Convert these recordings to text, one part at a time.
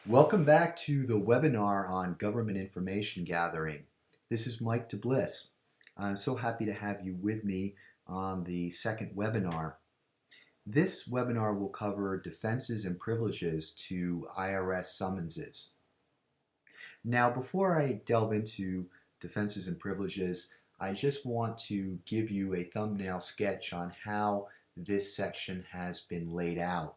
Welcome back to the webinar on government information gathering. This is Mike DeBliss. I'm so happy to have you with me on the second webinar. This webinar will cover defenses and privileges to IRS summonses. Now, before I delve into defenses and privileges, I just want to give you a thumbnail sketch on how this section has been laid out.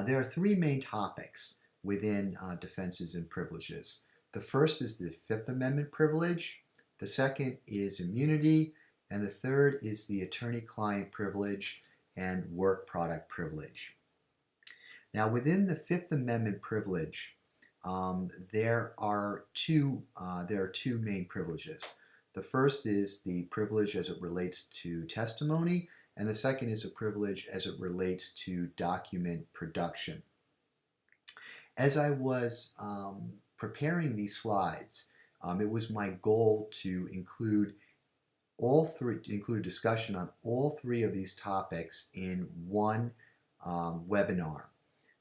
There are three main topics within defenses and privileges. The first is the Fifth Amendment privilege, the second is immunity, and the third is the attorney-client privilege and work product privilege. Now, within the Fifth Amendment privilege, there are two main privileges. The first is the privilege as it relates to testimony, and the second is a privilege as it relates to document production. As I was preparing these slides, it was my goal to include a discussion on all three of these topics in one webinar.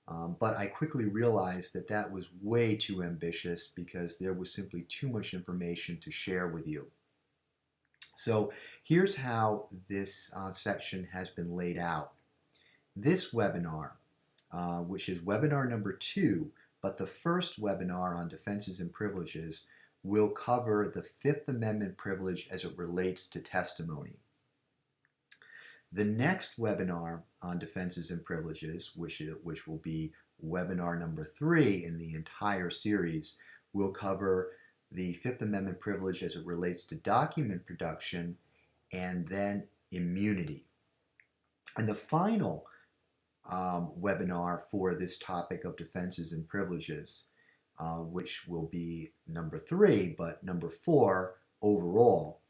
But I quickly realized that that was way too ambitious because there was simply too much information to share with you. So here's how this section has been laid out. This webinar, which is webinar number 2, but the first webinar on defenses and privileges, will cover the Fifth Amendment privilege as it relates to testimony. The next webinar on defenses and privileges, which will be webinar number 3 in the entire series, will cover the Fifth Amendment privilege as it relates to document production and then immunity. And the final webinar for this topic of defenses and privileges, which will be number 3, but number 4 overall,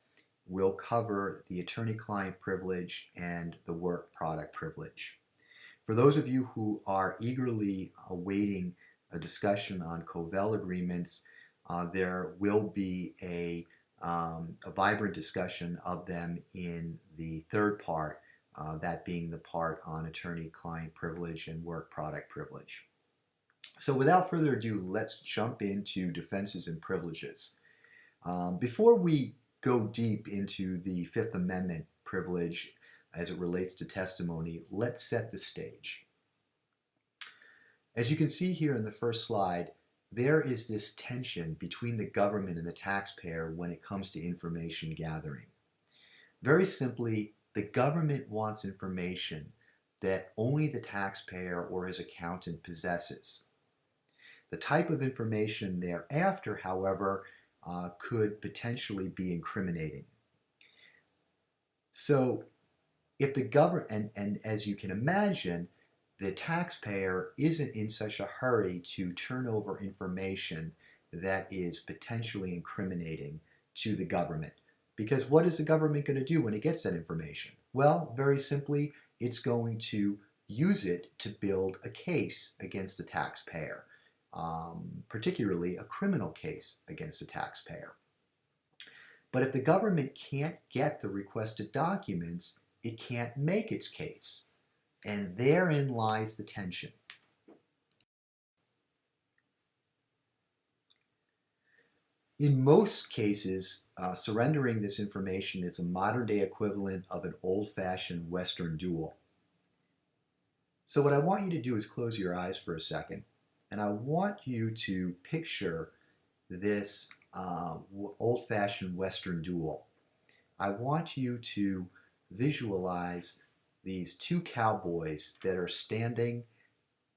will cover the attorney-client privilege and the work product privilege. For those of you who are eagerly awaiting a discussion on Covell agreements, there will be a vibrant discussion of them in the third part, that being the part on attorney-client privilege and work product privilege. So without further ado, let's jump into defenses and privileges. Before we go deep into the Fifth Amendment privilege as it relates to testimony, let's set the stage. As you can see here in the first slide, there is this tension between the government and the taxpayer when it comes to information gathering. Very simply, the government wants information that only the taxpayer or his accountant possesses. The type of information thereafter, however, could potentially be incriminating. So if the government, and as you can imagine, the taxpayer isn't in such a hurry to turn over information that is potentially incriminating to the government. Because what is the government going to do when it gets that information? Well, very simply, it's going to use it to build a case against the taxpayer, particularly a criminal case against the taxpayer. But if the government can't get the requested documents, it can't make its case. And therein lies the tension. In most cases, surrendering this information is a modern-day equivalent of an old-fashioned Western duel. So what I want you to do is close your eyes for a second, and I want you to picture this old-fashioned Western duel. I want you to visualize these two cowboys that are standing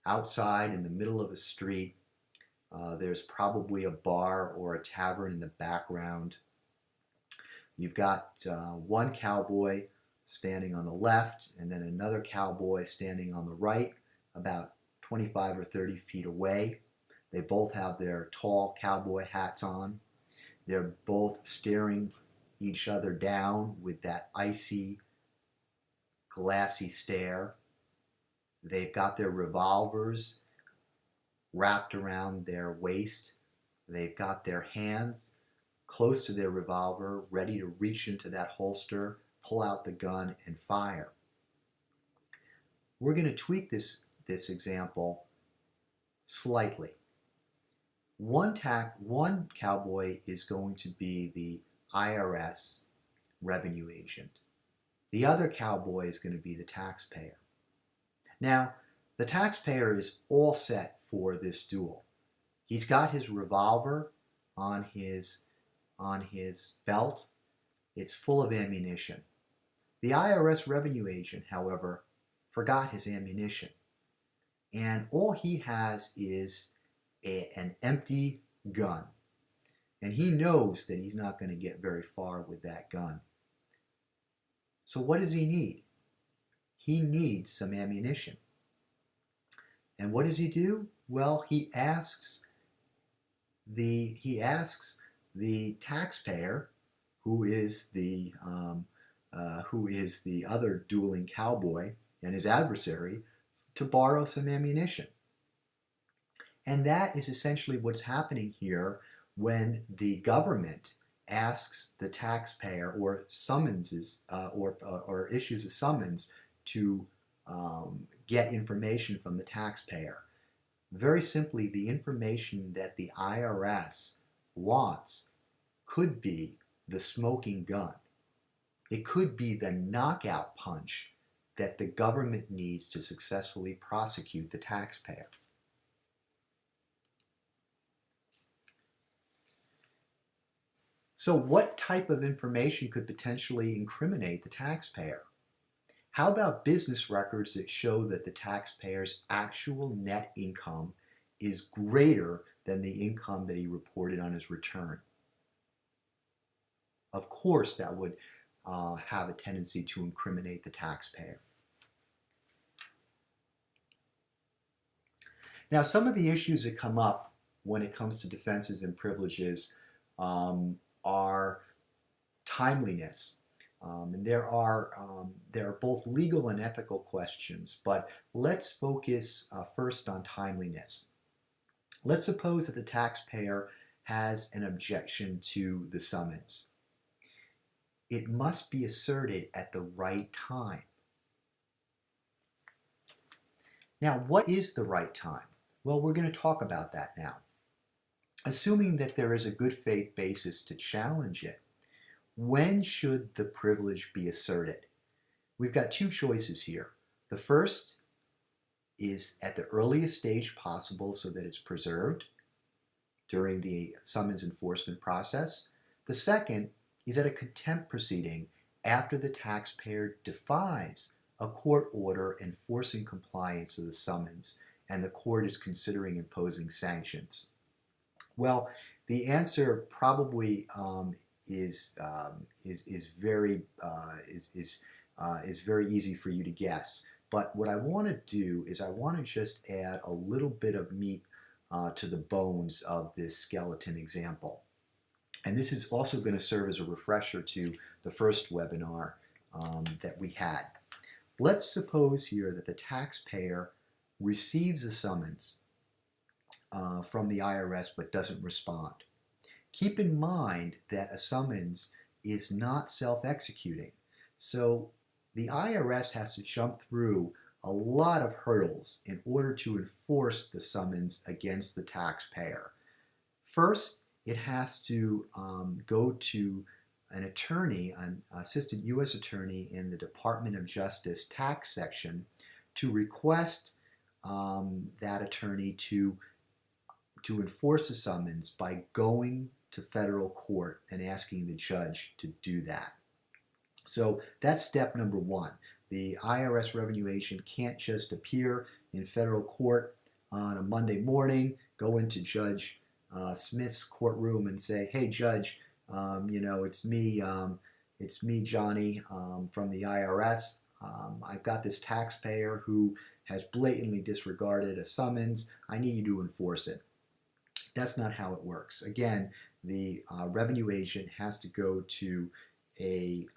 outside in the middle of a street. There's probably a bar or a tavern in the background. You've got one cowboy standing on the left and then another cowboy standing on the right, about 25 or 30 feet away. They both have their tall cowboy hats on. They're both staring each other down with that icy, glassy stare. They've got their revolvers wrapped around their waist. They've got their hands close to their revolver, ready to reach into that holster, pull out the gun, and fire. We're going to tweak this example slightly. One cowboy is going to be the IRS revenue agent. The other cowboy is going to be the taxpayer. Now, the taxpayer is all set for this duel. He's got his revolver on his belt. It's full of ammunition. The IRS revenue agent, however, forgot his ammunition. And all he has is an empty gun. And he knows that he's not going to get very far with that gun. So what does he need? He needs some ammunition. And what does he do? Well, he asks the taxpayer, who is the other dueling cowboy and his adversary, to borrow some ammunition. And that is essentially what's happening here when the government asks the taxpayer or summonses or issues a summons to get information from the taxpayer. Very simply, the information that the IRS wants could be the smoking gun. It could be the knockout punch that the government needs to successfully prosecute the taxpayer. So what type of information could potentially incriminate the taxpayer? How about business records that show that the taxpayer's actual net income is greater than the income that he reported on his return? Of course, that would have a tendency to incriminate the taxpayer. Now, some of the issues that come up when it comes to defenses and privileges are timeliness. And there are both legal and ethical questions, but let's focus first on timeliness. Let's suppose that the taxpayer has an objection to the summons. It must be asserted at the right time. Now, what is the right time? Well, we're going to talk about that now. Assuming that there is a good faith basis to challenge it, when should the privilege be asserted? We've got two choices here. The first is at the earliest stage possible so that it's preserved during the summons enforcement process. The second is at a contempt proceeding after the taxpayer defies a court order enforcing compliance of the summons and the court is considering imposing sanctions. Well, the answer probably is very easy for you to guess. But what I want to do is I want to just add a little bit of meat to the bones of this skeleton example. And this is also going to serve as a refresher to the first webinar that we had. Let's suppose here that the taxpayer receives a summons from the IRS but doesn't respond. Keep in mind that a summons is not self-executing. So the IRS has to jump through a lot of hurdles in order to enforce the summons against the taxpayer. First, it has to go to an attorney, an assistant U.S. attorney in the Department of Justice tax section to request that attorney to enforce a summons by going to federal court and asking the judge to do that. So that's step number one. The IRS revenue agent can't just appear in federal court on a Monday morning, go into Judge Smith's courtroom and say, "Hey, Judge, it's me, Johnny, from the IRS. I've got this taxpayer who has blatantly disregarded a summons. I need you to enforce it." That's not how it works. Again, the revenue agent has to go to an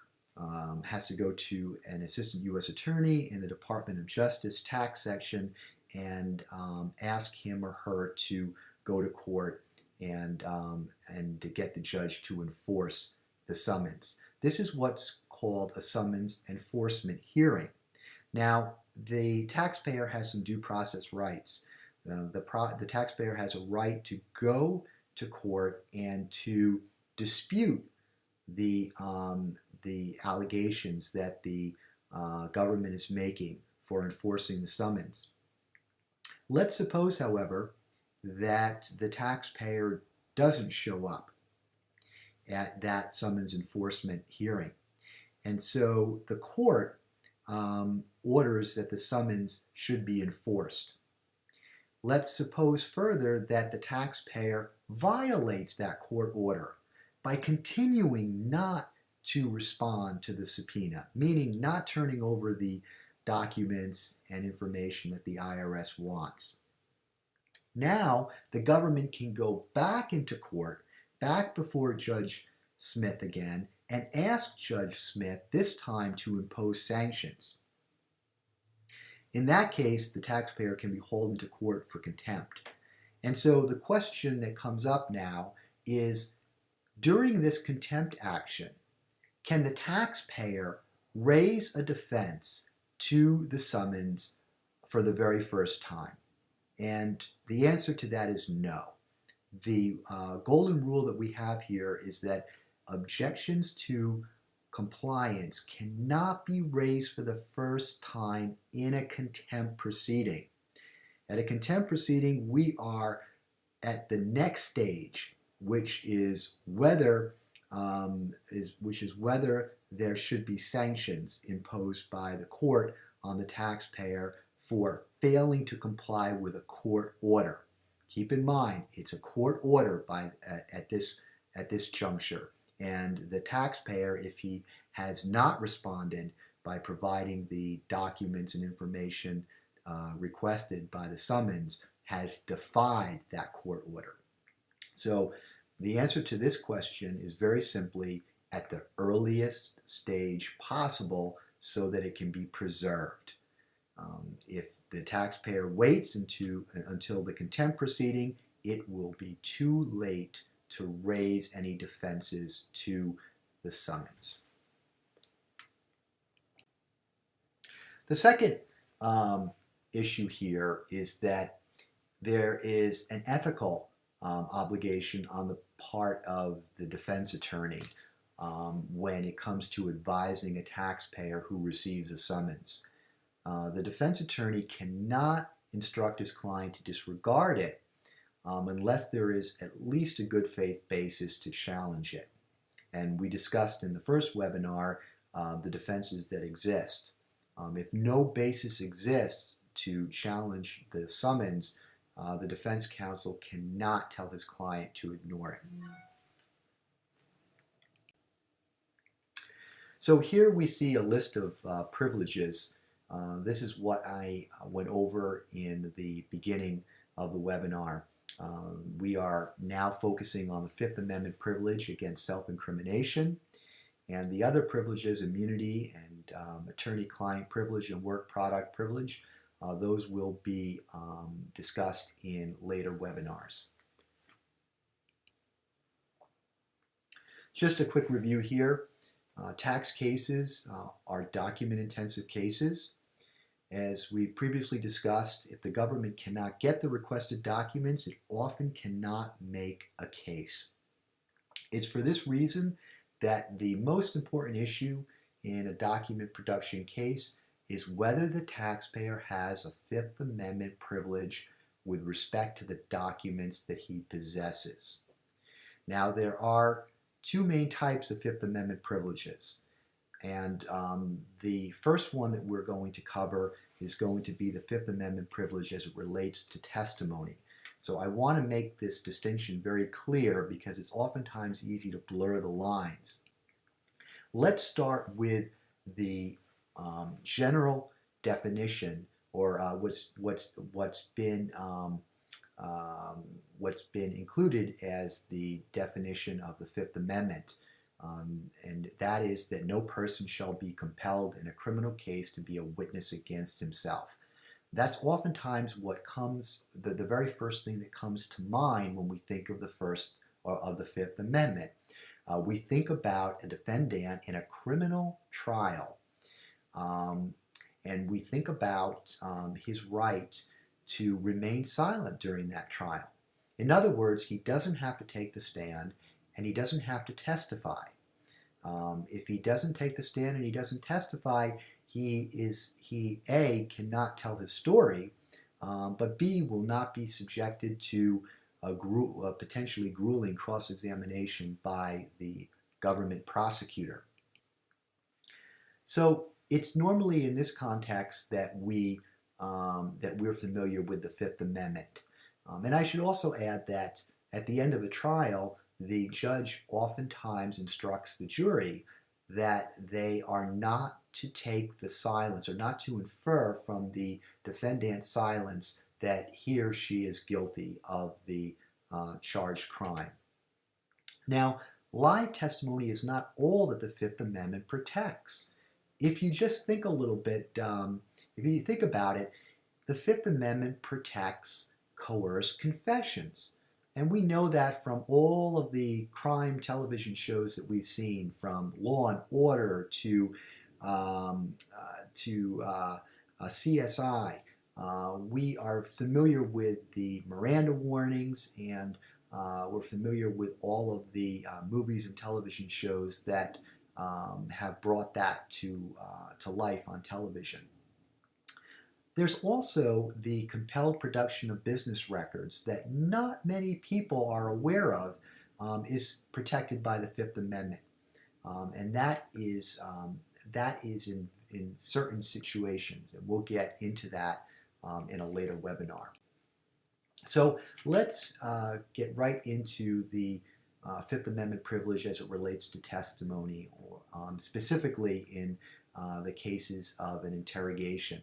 assistant U.S. attorney in the Department of Justice tax section and ask him or her to go to court and to get the judge to enforce the summons. This is what's called a summons enforcement hearing. Now, the taxpayer has some due process rights. The taxpayer has a right to go to court and to dispute the allegations that the government is making for enforcing the summons. Let's suppose, however, that the taxpayer doesn't show up at that summons enforcement hearing. And so the court orders that the summons should be enforced. Let's suppose further that the taxpayer violates that court order by continuing not to respond to the subpoena, meaning not turning over the documents and information that the IRS wants. Now, the government can go back into court, back before Judge Smith again, and ask Judge Smith this time to impose sanctions. In that case, the taxpayer can be hauled into court for contempt. And so the question that comes up now is, during this contempt action, can the taxpayer raise a defense to the summons for the very first time? And the answer to that is no. The golden rule that we have here is that objections to compliance cannot be raised for the first time in a contempt proceeding. At a contempt proceeding, we are at the next stage, which is whether there should be sanctions imposed by the court on the taxpayer for failing to comply with a court order. Keep in mind, it's a court order at this juncture, and the taxpayer, if he has not responded by providing the documents and information requested by the summons, has defied that court order. So the answer to this question is very simply at the earliest stage possible so that it can be preserved. If the taxpayer waits until the contempt proceeding, it will be too late to raise any defenses to the summons. The second issue here is that there is an ethical obligation on the part of the defense attorney when it comes to advising a taxpayer who receives a summons. The defense attorney cannot instruct his client to disregard it unless there is at least a good faith basis to challenge it. And we discussed in the first webinar the defenses that exist. If no basis exists to challenge the summons, the defense counsel cannot tell his client to ignore it. So here we see a list of privileges. This is what I went over in the beginning of the webinar. We are now focusing on the Fifth Amendment privilege against self-incrimination, and the other privileges, immunity and attorney-client privilege and work product privilege, those will be discussed in later webinars. Just a quick review here. Tax cases are document-intensive cases. As we've previously discussed, if the government cannot get the requested documents, it often cannot make a case. It's for this reason that the most important issue in a document production case is whether the taxpayer has a Fifth Amendment privilege with respect to the documents that he possesses. Now, there are two main types of Fifth Amendment privileges. And the first one that we're going to cover is going to be the Fifth Amendment privilege as it relates to testimony. So I want to make this distinction very clear because it's oftentimes easy to blur the lines. Let's start with the general definition, or what's been included as the definition of the Fifth Amendment. And that is that no person shall be compelled in a criminal case to be a witness against himself. That's oftentimes what comes, the very first thing that comes to mind when we think of the Fifth Amendment. We think about a defendant in a criminal trial, and we think about his right to remain silent during that trial. In other words, he doesn't have to take the stand and he doesn't have to testify. If he doesn't take the stand and he doesn't testify, he A, cannot tell his story, but B, will not be subjected to a potentially grueling cross-examination by the government prosecutor. So it's normally in this context that we're familiar with the Fifth Amendment. And I should also add that at the end of a trial, the judge oftentimes instructs the jury that they are not to take the silence or not to infer from the defendant's silence that he or she is guilty of the charged crime. Now, live testimony is not all that the Fifth Amendment protects. If you just think a little bit, if you think about it, the Fifth Amendment protects coerced confessions. And we know that from all of the crime television shows that we've seen, from Law and Order to CSI. We are familiar with the Miranda warnings, and we're familiar with all of the movies and television shows that have brought that to life on television. There's also the compelled production of business records that not many people are aware of, is protected by the Fifth Amendment. And that is in certain situations, and we'll get into that in a later webinar. So let's get right into the Fifth Amendment privilege as it relates to testimony, or specifically in the cases of an interrogation.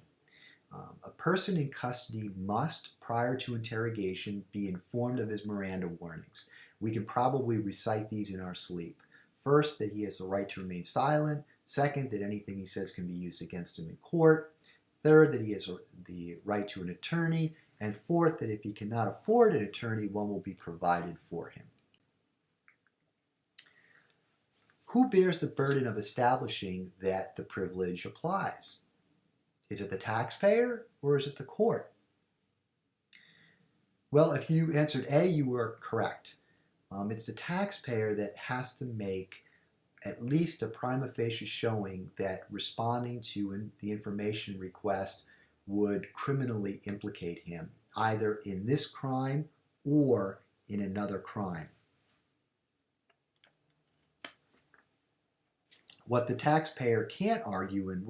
A person in custody must, prior to interrogation, be informed of his Miranda warnings. We can probably recite these in our sleep. First, that he has the right to remain silent. Second, that anything he says can be used against him in court. Third, that he has the right to an attorney. And fourth, that if he cannot afford an attorney, one will be provided for him. Who bears the burden of establishing that the privilege applies? Is it the taxpayer or is it the court? Well, if you answered A, you were correct. It's the taxpayer that has to make at least a prima facie showing that responding to the information request would criminally implicate him, either in this crime or in another crime. What the taxpayer can't argue and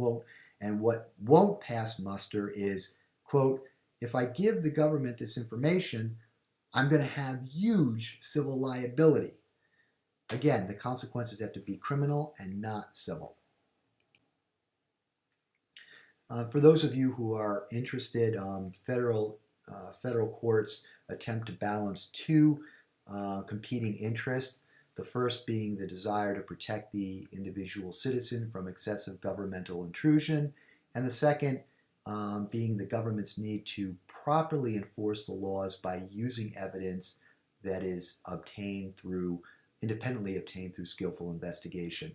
what won't pass muster is, quote, if I give the government this information, I'm going to have huge civil liability. Again, the consequences have to be criminal and not civil. For those of you who are interested, federal courts attempt to balance two competing interests. The first being the desire to protect the individual citizen from excessive governmental intrusion, and the second being the government's need to properly enforce the laws by using evidence that is independently obtained through skillful investigation.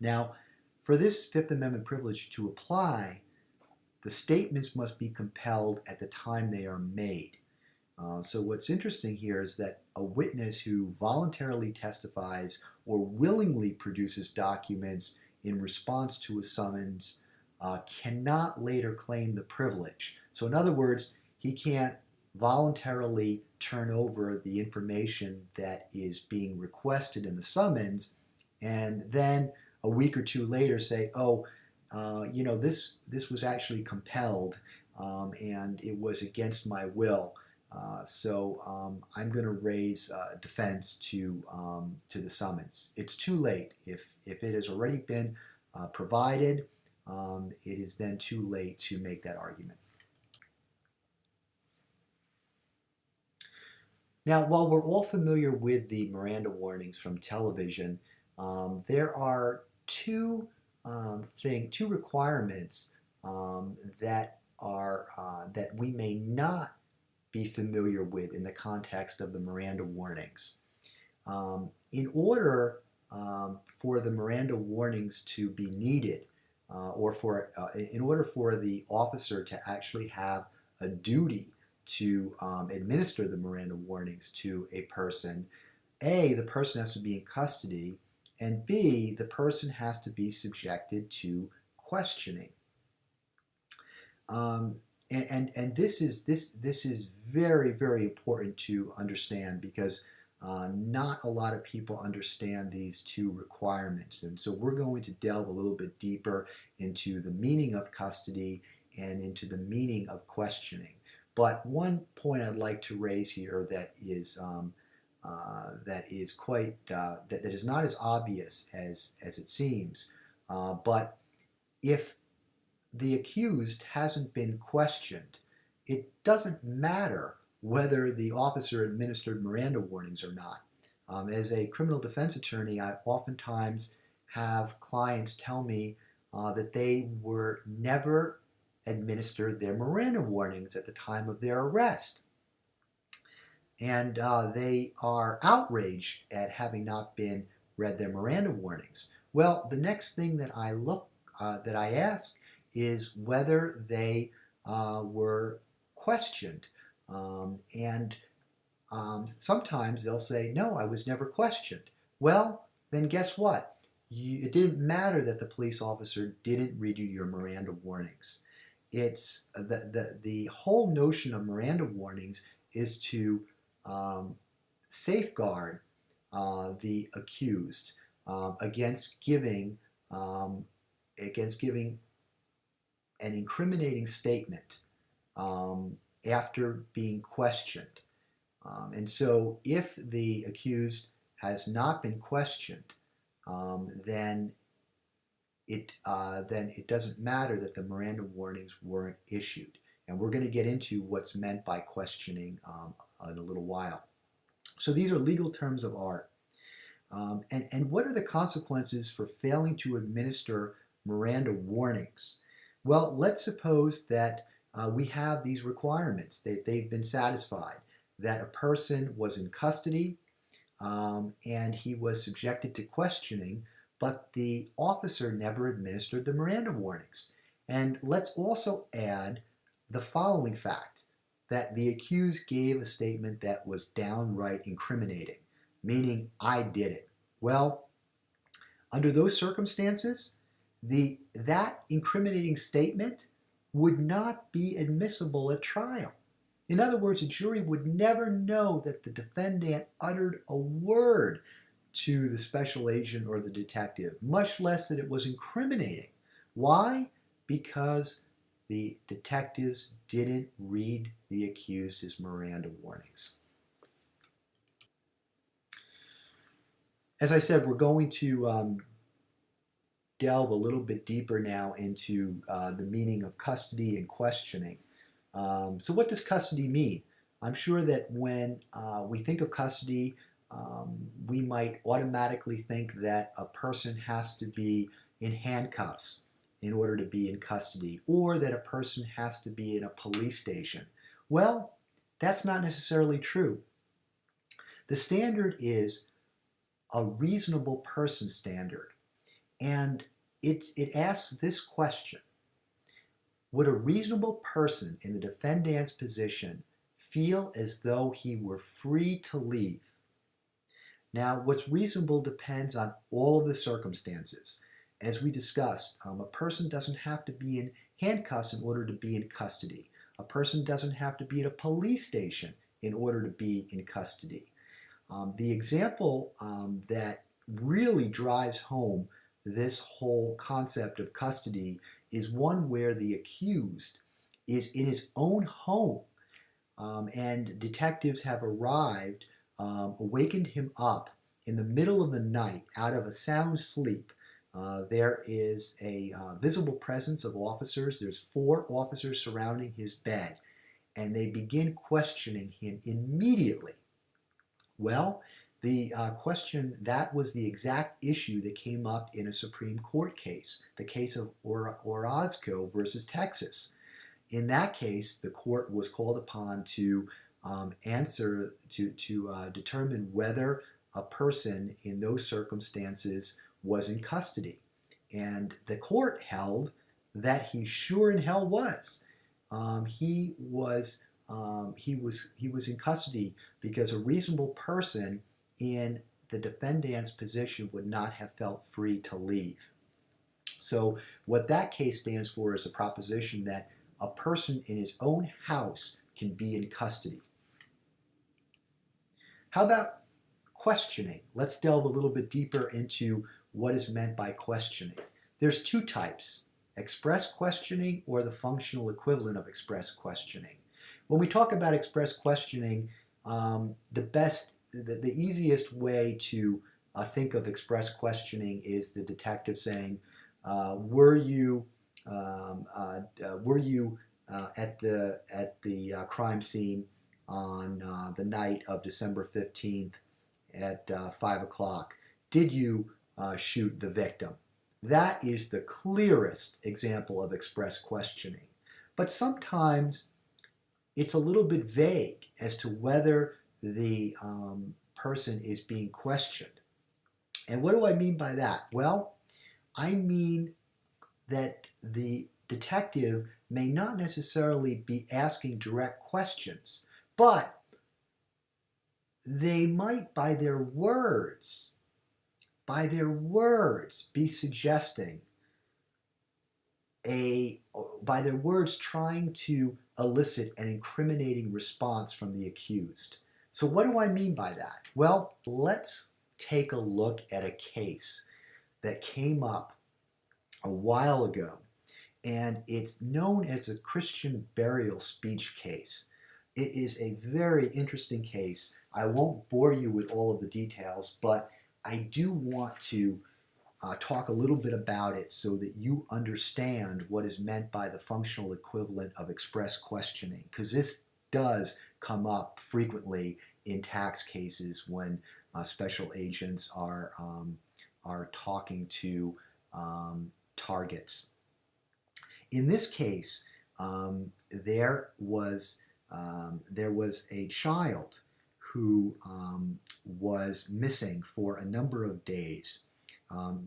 Now, for this Fifth Amendment privilege to apply, the statements must be compelled at the time they are made. So what's interesting here is that a witness who voluntarily testifies or willingly produces documents in response to a summons cannot later claim the privilege. So in other words, he can't voluntarily turn over the information that is being requested in the summons and then a week or two later say, this was actually compelled and it was against my will. So I'm going to raise a defense to the summons. It's too late. If it has already been provided, it is then too late to make that argument. Now, while we're all familiar with the Miranda warnings from television, there are two requirements that we may not be familiar with in the context of the Miranda warnings. In order for the Miranda warnings to be needed, in order for the officer to actually have a duty to administer the Miranda warnings to a person, A, the person has to be in custody, and B, the person has to be subjected to questioning. And this is very, very important to understand because not a lot of people understand these two requirements. And so we're going to delve a little bit deeper into the meaning of custody and into the meaning of questioning. But one point I'd like to raise here that is that is not as obvious as it seems. But if the accused hasn't been questioned, it doesn't matter whether the officer administered Miranda warnings or not. As a criminal defense attorney, I oftentimes have clients tell me that they were never administered their Miranda warnings at the time of their arrest. And they are outraged at having not been read their Miranda warnings. Well, the next thing that I ask is whether they were questioned. And sometimes they'll say, no, I was never questioned. Well, then guess what? It didn't matter that the police officer didn't read you your Miranda warnings. It's the whole notion of Miranda warnings is to safeguard the accused against giving an incriminating statement after being questioned. And so if the accused has not been questioned, then it doesn't matter that the Miranda warnings weren't issued. And we're going to get into what's meant by questioning in a little while. So these are legal terms of art. And what are the consequences for failing to administer Miranda warnings? Well, let's suppose that we have these requirements, that they've been satisfied, that a person was in custody and he was subjected to questioning, but the officer never administered the Miranda warnings. And let's also add the following fact, that the accused gave a statement that was downright incriminating, meaning I did it. Well, under those circumstances, that incriminating statement would not be admissible at trial. In other words, a jury would never know that the defendant uttered a word to the special agent or the detective, much less that it was incriminating. Why? Because the detectives didn't read the accused his Miranda warnings. As I said, we're going to delve a little bit deeper now into the meaning of custody and questioning. So what does custody mean? I'm sure that when we think of custody, we might automatically think that a person has to be in handcuffs in order to be in custody, or that a person has to be in a police station. Well, that's not necessarily true. The standard is a reasonable person standard. And it asks this question: would a reasonable person in the defendant's position feel as though he were free to leave? Now, what's reasonable depends on all of the circumstances. As we discussed, a person doesn't have to be in handcuffs in order to be in custody. A person doesn't have to be at a police station in order to be in custody. The example that really drives home this whole concept of custody is one where the accused is in his own home, and detectives have arrived, awakened him up in the middle of the night out of a sound sleep. There is a visible presence of officers. There's 4 officers surrounding his bed, and they begin questioning him immediately. Well, the question, that was the exact issue that came up in a Supreme Court case, the case of Orozco versus Texas. In that case, the court was called upon to determine whether a person in those circumstances was in custody. And the court held that he sure in hell was. he was in custody because a reasonable person in the defendant's position would not have felt free to leave. So what that case stands for is a proposition that a person in his own house can be in custody. How about questioning? Let's delve a little bit deeper into what is meant by questioning. There's two types: express questioning or the functional equivalent of express questioning. When we talk about express questioning, the easiest way to think of express questioning is the detective saying, "Were you at the crime scene on the night of December 15th at 5 o'clock? Did you shoot the victim?" That is the clearest example of express questioning. But sometimes it's a little bit vague as to whether the person is being questioned. And what do I mean by that? Well, I mean that the detective may not necessarily be asking direct questions, but they might, by their words, be suggesting by their words trying to elicit an incriminating response from the accused. So what do I mean by that? Well, let's take a look at a case that came up a while ago, and it's known as the Christian burial speech case. It is a very interesting case. I won't bore you with all of the details, but I do want to talk a little bit about it so that you understand what is meant by the functional equivalent of express questioning, because this does come up frequently in tax cases when special agents are talking to targets. In this case, there was a child who was missing for a number of days.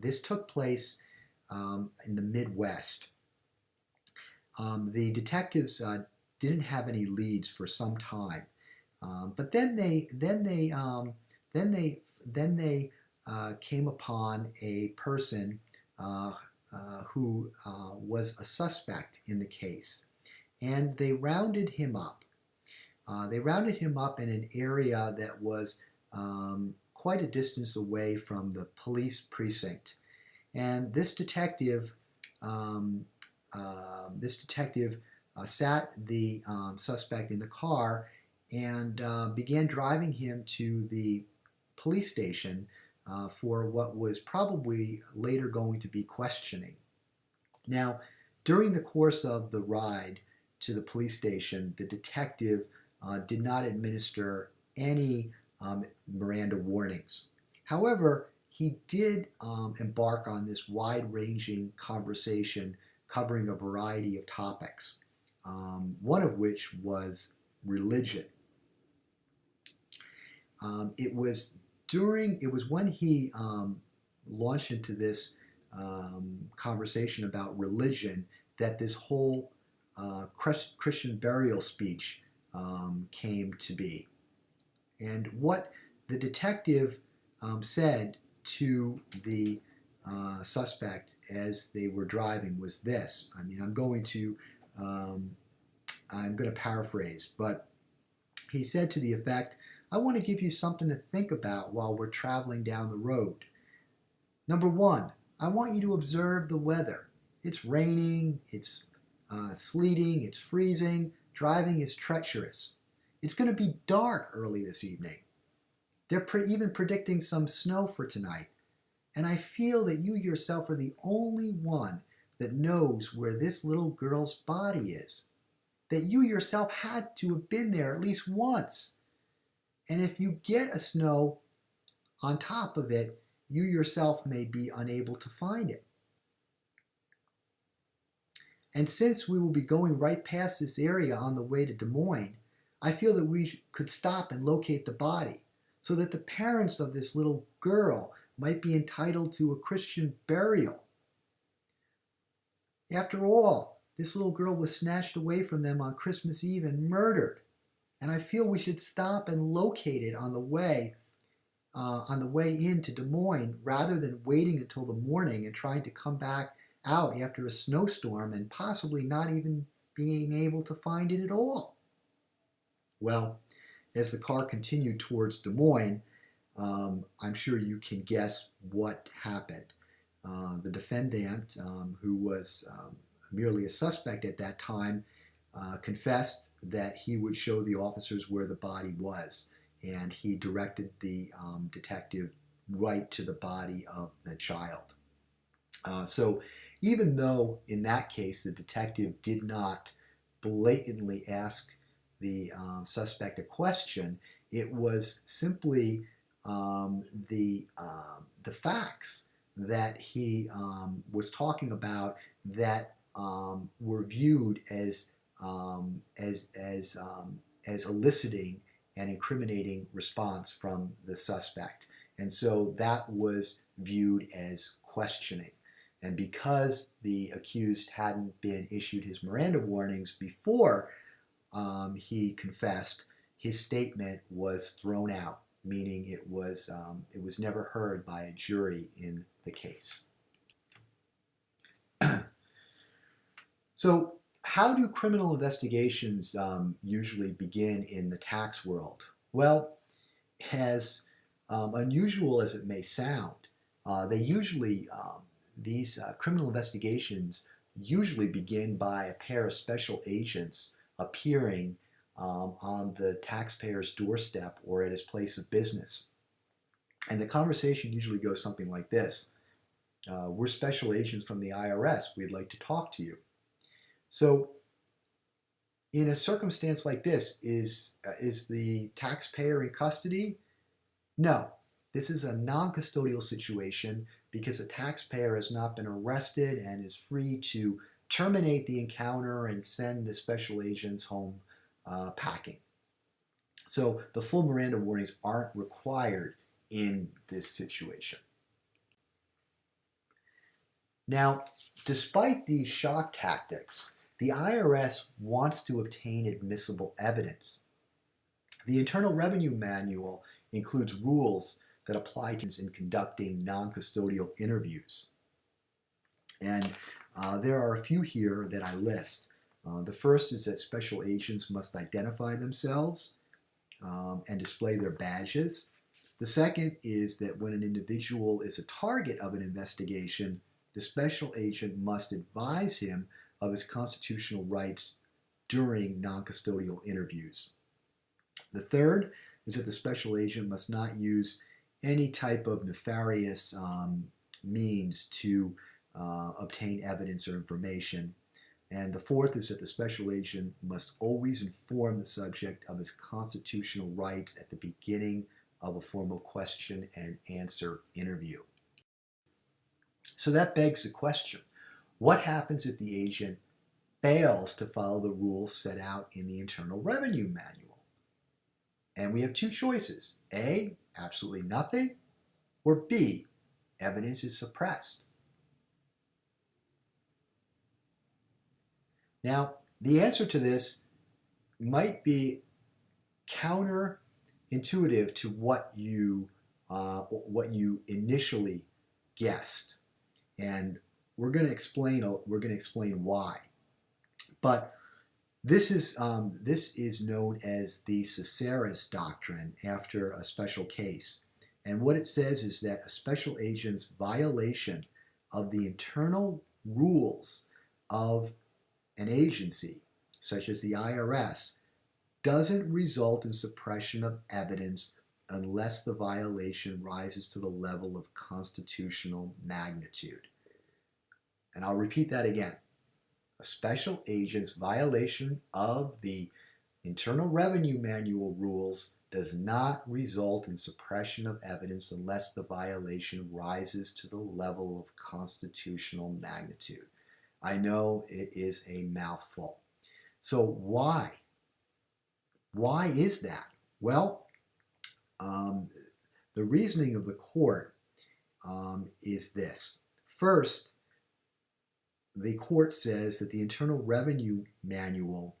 This took place in the Midwest. The detectives didn't have any leads for some time, but then they came upon a person who was a suspect in the case, and they rounded him up. They rounded him up in an area that was quite a distance away from the police precinct, and this detective sat the suspect in the car and began driving him to the police station for what was probably later going to be questioning. Now, during the course of the ride to the police station, the detective did not administer any Miranda warnings. However, he did embark on this wide-ranging conversation covering a variety of topics, one of which was religion. It was when he launched into this conversation about religion that this whole Christian burial speech came to be. And what the detective said to the suspect as they were driving was this. I mean, I'm going to paraphrase, but he said to the effect, "I want to give you something to think about while we're traveling down the road. Number one, I want you to observe the weather. It's raining, it's sleeting, it's freezing, driving is treacherous. It's going to be dark early this evening. They're even predicting some snow for tonight. And I feel that you yourself are the only one that knows where this little girl's body is. That you yourself had to have been there at least once. And if you get a snow on top of it, you yourself may be unable to find it. And since we will be going right past this area on the way to Des Moines, I feel that we could stop and locate the body so that the parents of this little girl might be entitled to a Christian burial. After all, This little girl was snatched away from them on Christmas Eve and murdered. And I feel we should stop and locate it on the way into Des Moines rather than waiting until the morning and trying to come back out after a snowstorm and possibly not even being able to find it at all. Well, as the car continued towards Des Moines, I'm sure you can guess what happened. The defendant, who was merely a suspect at that time, confessed that he would show the officers where the body was, and he directed the detective right to the body of the child. So even though in that case the detective did not blatantly ask the suspect a question, it was simply the facts that he was talking about that were viewed as eliciting an incriminating response from the suspect, and so that was viewed as questioning. And because the accused hadn't been issued his Miranda warnings before he confessed, his statement was thrown out, meaning it was never heard by a jury in the case. So, how do criminal investigations usually begin in the tax world? Well, as unusual as it may sound, these criminal investigations usually begin by a pair of special agents appearing on the taxpayer's doorstep or at his place of business. And the conversation usually goes something like this. We're special agents from the IRS. We'd like to talk to you. So in a circumstance like this, is the taxpayer in custody? No. This is a non-custodial situation because the taxpayer has not been arrested and is free to terminate the encounter and send the special agents home packing. So the full Miranda warnings aren't required in this situation. Now, despite these shock tactics, the IRS wants to obtain admissible evidence. The Internal Revenue Manual includes rules that apply in conducting non-custodial interviews. And there are a few here that I list. The first is that special agents must identify themselves and display their badges. The second is that when an individual is a target of an investigation, the special agent must advise him of his constitutional rights during non-custodial interviews. The third is that the special agent must not use any type of nefarious means to obtain evidence or information. And the fourth is that the special agent must always inform the subject of his constitutional rights at the beginning of a formal question and answer interview. So that begs the question, what happens if the agent fails to follow the rules set out in the Internal Revenue Manual? And we have two choices. A, absolutely nothing, or B, evidence is suppressed. Now, the answer to this might be counterintuitive to what you initially guessed, and we're going to explain why. But this is known as the Caceres Doctrine after a special case, and what it says is that a special agent's violation of the internal rules of an agency, such as the IRS, doesn't result in suppression of evidence unless the violation rises to the level of constitutional magnitude. And I'll repeat that again. A special agent's violation of the Internal Revenue Manual rules does not result in suppression of evidence unless the violation rises to the level of constitutional magnitude. I know it is a mouthful. So why? Why is that? Well, the reasoning of the court is this. First, the court says that the Internal Revenue Manual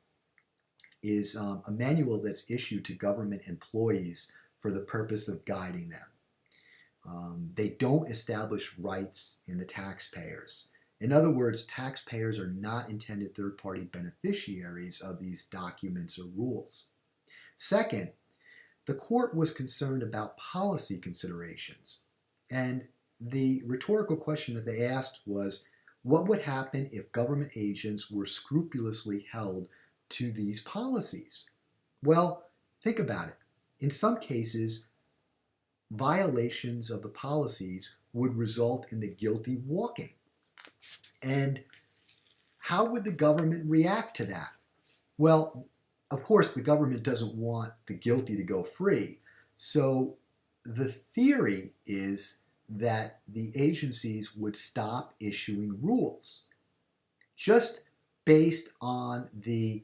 is a manual that's issued to government employees for the purpose of guiding them. They don't establish rights in the taxpayers. In other words, taxpayers are not intended third-party beneficiaries of these documents or rules. Second, the court was concerned about policy considerations. And the rhetorical question that they asked was, what would happen if government agents were scrupulously held to these policies? Well, think about it. In some cases, violations of the policies would result in the guilty walking. And how would the government react to that? Well, of course, the government doesn't want the guilty to go free. So the theory is that the agencies would stop issuing rules just based on the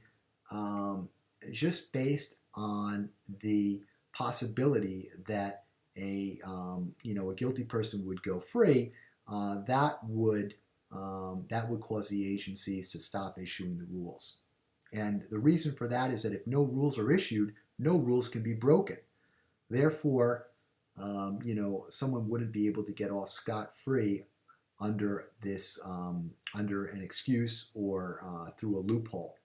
possibility that a guilty person would go free. That would cause the agencies to stop issuing the rules. And the reason for that is that if no rules are issued, no rules can be broken. Therefore, someone wouldn't be able to get off scot-free under an excuse or through a loophole.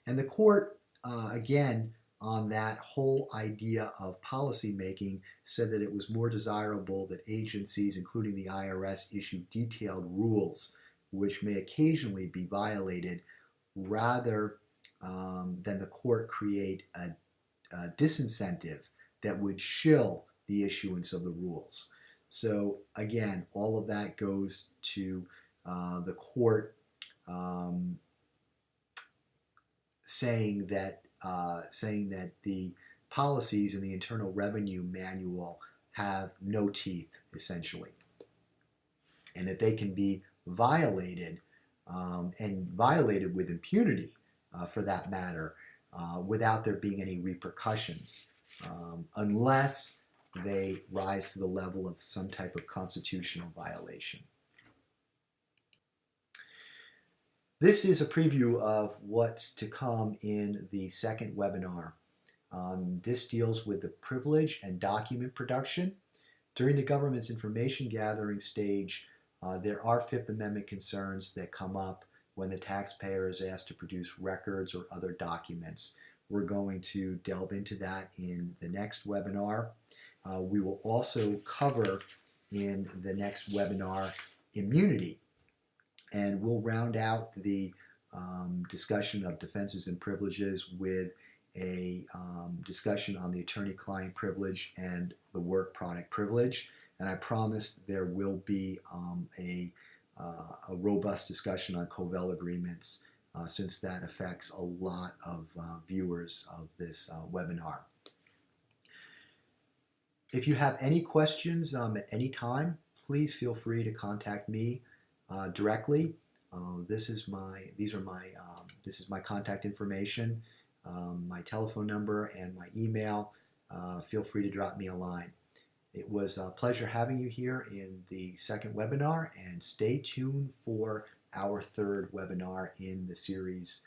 And the court, again, on that whole idea of policy making, said that it was more desirable that agencies, including the IRS, issue detailed rules which may occasionally be violated, rather than the court create a disincentive that would shill the issuance of the rules. So again, all of that goes to the court saying that the policies in the Internal Revenue Manual have no teeth, essentially, and that they can be violated, and violated with impunity, for that matter, without there being any repercussions, unless they rise to the level of some type of constitutional violation. This is a preview of what's to come in the second webinar. This deals with the privilege and document production. During the government's information gathering stage, there are Fifth Amendment concerns that come up when the taxpayer is asked to produce records or other documents. We're going to delve into that in the next webinar. We will also cover in the next webinar immunity. And we'll round out the discussion of defenses and privileges with a discussion on the attorney-client privilege and the work product privilege. And I promise there will be a robust discussion on Covell agreements, since that affects a lot of viewers of this webinar. If you have any questions at any time, please feel free to contact me directly. This is my contact information, my telephone number, and my email. Feel free to drop me a line. It was a pleasure having you here in the second webinar, and stay tuned for our third webinar in this series.